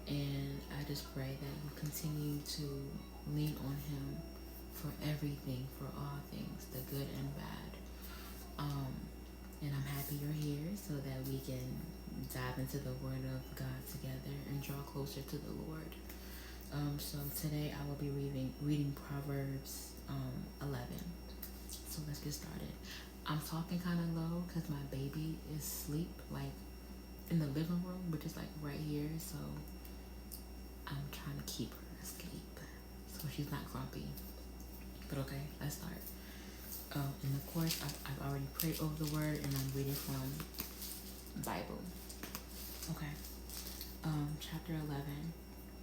And I just pray that you continue to lean on Him for everything, for all things, the good and bad. Um, and I'm happy you're here so that we can dive into the Word of God together and draw closer to the Lord. So today I will be reading Proverbs 11. So let's get started. I'm talking kind of low because my baby is asleep, like in the living room, which is like right here. So I'm trying to keep her asleep so she's not grumpy. But okay, let's start. And of course, I've already prayed over the word, and I'm reading from Bible. Okay. Chapter 11.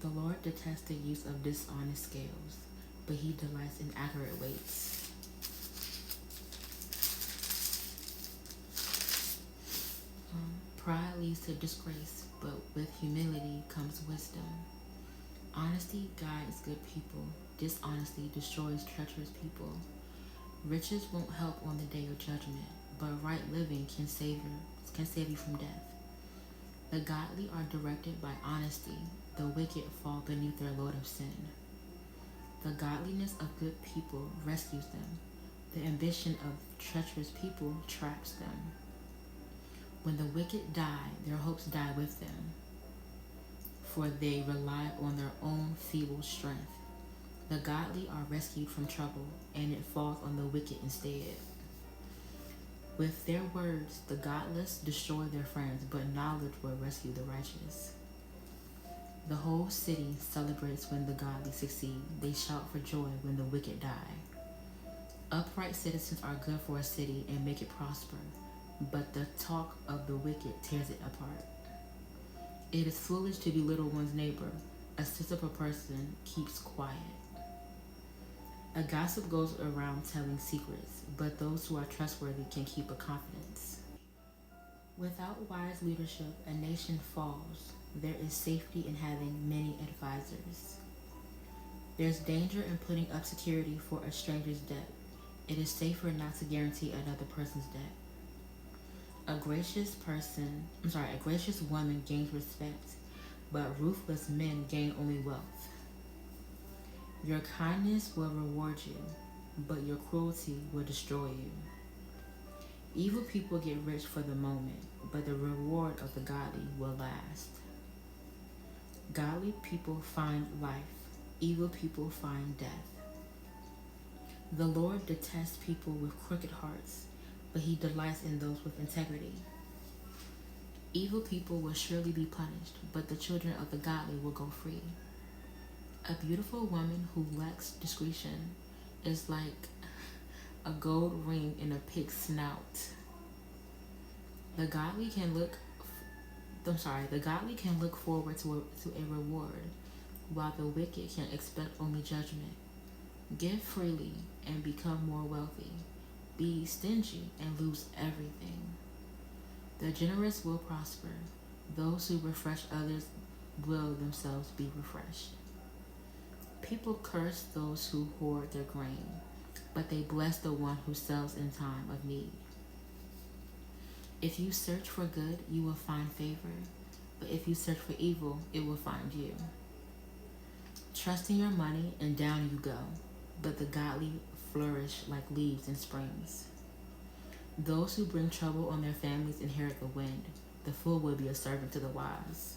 The Lord detests the use of dishonest scales, but He delights in accurate weights. Pride leads to disgrace, but with humility comes wisdom. Honesty guides good people. Dishonesty destroys treacherous people. Riches won't help on the day of judgment, but right living can save you from death. The godly are directed by honesty. The wicked fall beneath their load of sin. The godliness of good people rescues them. The ambition of treacherous people traps them. When the wicked die, their hopes die with them, for they rely on their own feeble strength. The godly are rescued from trouble, and it falls on the wicked instead. With their words, the godless destroy their friends, but knowledge will rescue the righteous. The whole city celebrates when the godly succeed. They shout for joy when the wicked die. Upright citizens are good for a city and make it prosper, but the talk of the wicked tears it apart. It is foolish to belittle one's neighbor. A sensible person keeps quiet. A gossip goes around telling secrets, but those who are trustworthy can keep a confidence. Without wise leadership, a nation falls. There is safety in having many advisors. There's danger in putting up security for a stranger's debt. It is safer not to guarantee another person's debt. A gracious woman gains respect, but ruthless men gain only wealth. Your kindness will reward you, but your cruelty will destroy you. Evil people get rich for the moment, but the reward of the godly will last. Godly people find life, evil people find death. The Lord detests people with crooked hearts, but He delights in those with integrity. Evil people will surely be punished, but the children of the godly will go free. A beautiful woman who lacks discretion is like a gold ring in a pig's snout. The godly can look forward to a reward, while the wicked can expect only judgment. Give freely and become more wealthy. Be stingy and lose everything. The generous will prosper. Those who refresh others will themselves be refreshed. People curse those who hoard their grain, but they bless the one who sells in time of need. If you search for good, you will find favor, but if you search for evil, it will find you. Trust in your money and down you go, but the godly flourish like leaves in springs. Those who bring trouble on their families inherit the wind. The fool will be a servant to the wise.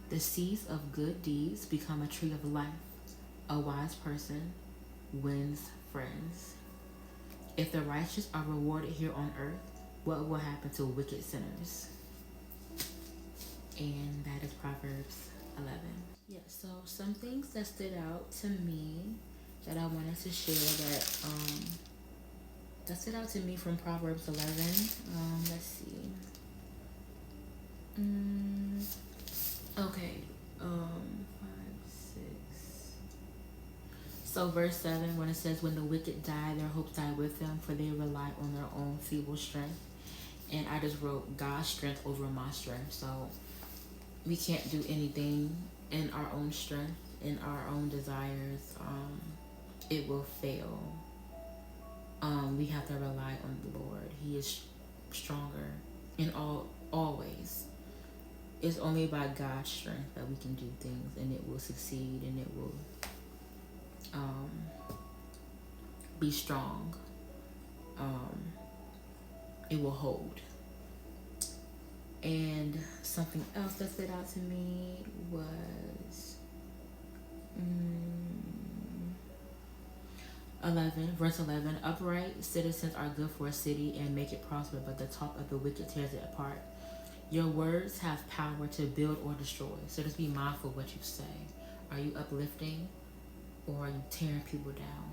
The seeds of good deeds become a tree of life. A wise person wins friends. If the righteous are rewarded here on earth, what will happen to wicked sinners? And that is Proverbs 11. Yeah, so some things that stood out to me that I wanted to share that stood out to me from Proverbs 11. Let's see. Okay. 5, 6. So verse 7, when it says, when the wicked die, their hopes die with them, for they rely on their own feeble strength. And I just wrote God's strength over my strength. So we can't do anything in our own strength, in our own desires. It will fail. We have to rely on the Lord. He is stronger in all ways. it's only by God's strength that we can do things, and it will succeed, and it will um, be strong. Um, it will hold. And something else that stood out to me was 11, verse 11. Upright citizens are good for a city and make it prosper, but the talk of the wicked tears it apart. Your words have power to build or destroy. So just be mindful of what you say. Are you uplifting or are you tearing people down?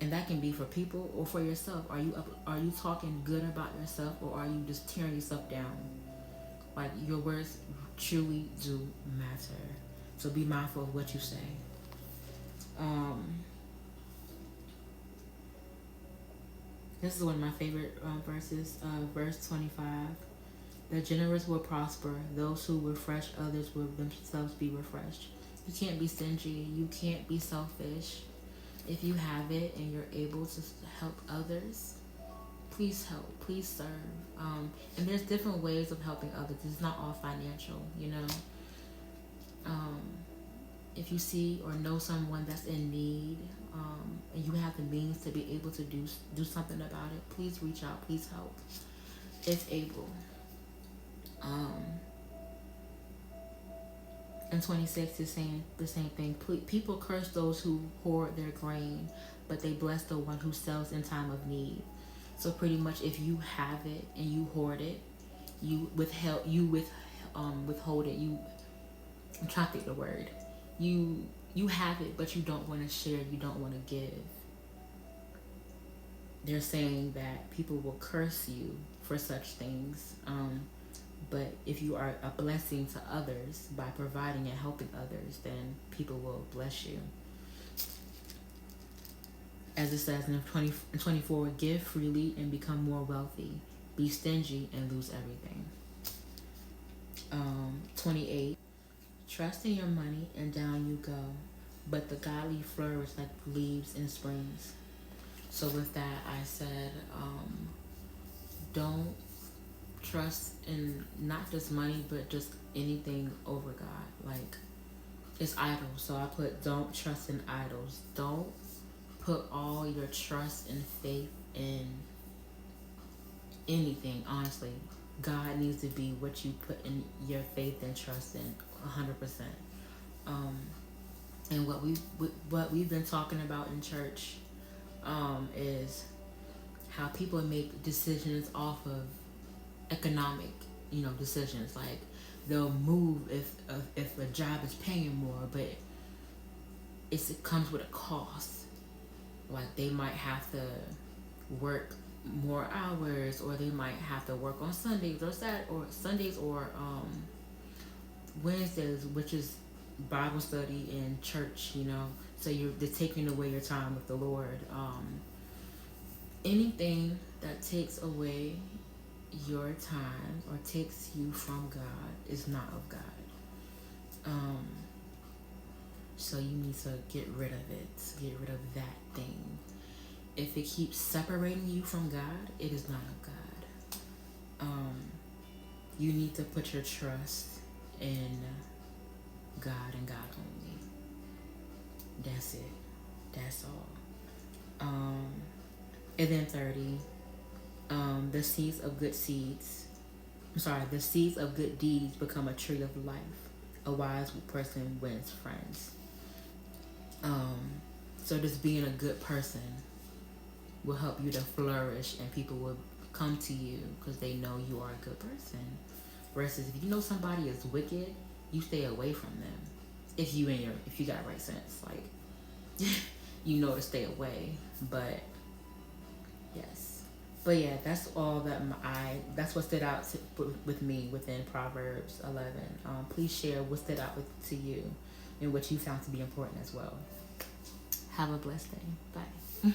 And that can be for people or for yourself. Are you talking good about yourself, or are you just tearing yourself down? Like, your words truly do matter. So be mindful of what you say. This is one of my favorite verses. Verse 25. The generous will prosper. Those who refresh others will themselves be refreshed. You can't be stingy. You can't be selfish. If you have it and you're able to help others, please help. Please serve. And there's different ways of helping others. It's not all financial, you know. If you see or know someone that's in need, and you have the means to be able to do something about it, please reach out. Please help if able. And 26 is saying the same thing. People curse those who hoard their grain, but they bless the one who sells in time of need. So pretty much, if you have it and you hoard it, you withhold it. I'm trying to think the word. You have it, but you don't want to share. You don't want to give. They're saying that people will curse you for such things. But if you are a blessing to others by providing and helping others, then people will bless you. As it says in 24, give freely and become more wealthy. Be stingy and lose everything. 28, trust in your money and down you go, but the godly flourish like leaves in springs. So with that, I said, don't trust in not just money, but just anything over God. Like, it's idols. So I put, don't trust in idols. Don't put all your trust and faith in anything, honestly. God needs to be what you put in your faith and trust in 100%. And what we've been talking about in church is how people make decisions off of economic, decisions. Like, they'll move if a job is paying more, but it comes with a cost. Like, they might have to work more hours, or they might have to work on Sundays or Wednesdays, which is Bible study and church. So they're taking away your time with the Lord. Anything that takes away your time or takes you from God is not of God. So you need to get rid of it. Get rid of that thing. If it keeps separating you from God, it is not of God. You need to put your trust in God and God only. That's it. That's all. And then 30, the seeds of good deeds become a tree of life. A wise person wins friends. So just being a good person will help you to flourish, and people will come to you because they know you are a good person. Versus if you know somebody is wicked, you stay away from them. If you got right sense, like to stay away. But yes, but yeah, that's all that's what stood out with me within Proverbs 11. Please share what stood out to you and what you found to be important as well. Have a blessed day. Bye.